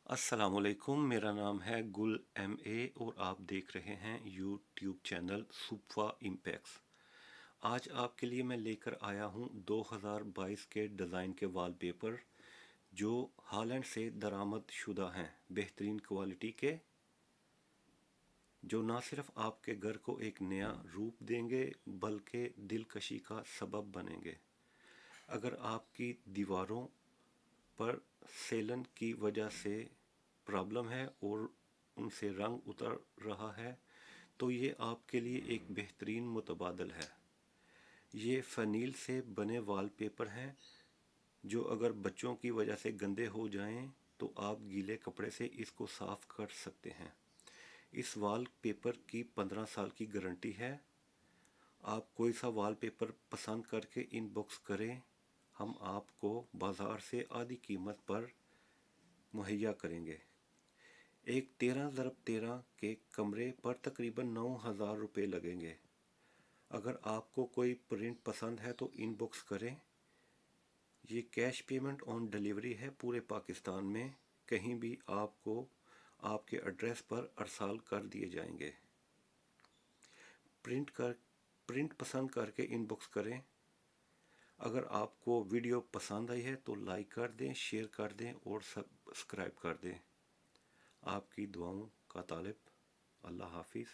अस्सलाम वालेकुम। मेरा नाम है गुल और आप देख रहे हैं यूट्यूब चैनल सुपवा इम्पैक्ट्स। आज आपके लिए मैं लेकर आया हूं 2022 के डिज़ाइन के वॉलपेपर जो हॉलैंड से दरामद शुदा हैं, बेहतरीन क्वालिटी के, जो ना सिर्फ आपके घर को एक नया रूप देंगे बल्कि दिलकशी का सबब बनेंगे। अगर आपकी दीवारों पर सेलन की वजह से प्रॉब्लम है और उनसे रंग उतर रहा है तो ये आपके लिए एक बेहतरीन मुतबादल है। ये फ़नील से बने वॉलपेपर हैं जो अगर बच्चों की वजह से गंदे हो जाएं तो आप गीले कपड़े से इसको साफ़ कर सकते हैं। इस वॉलपेपर की 15 साल की गारंटी है। आप कोई सा वॉलपेपर पसंद करके इनबॉक्स करें, हम आपको बाज़ार से आधी कीमत पर मुहैया करेंगे। एक 13x13 के कमरे पर तकरीबन 9,000 रुपये लगेंगे। अगर आपको कोई प्रिंट पसंद है तो इनबॉक्स करें। ये कैश पेमेंट ऑन डिलीवरी है पूरे पाकिस्तान में, कहीं भी आपको आपके एड्रेस पर अरसाल कर दिए जाएंगे। प्रिंट कर प्रिंट पसंद करके इनबॉक्स करें। अगर आपको वीडियो पसंद आई है तो लाइक कर दें, शेयर कर दें और सब्सक्राइब कर दें। आपकी दुआओं का तालिब। अल्लाह हाफिज़।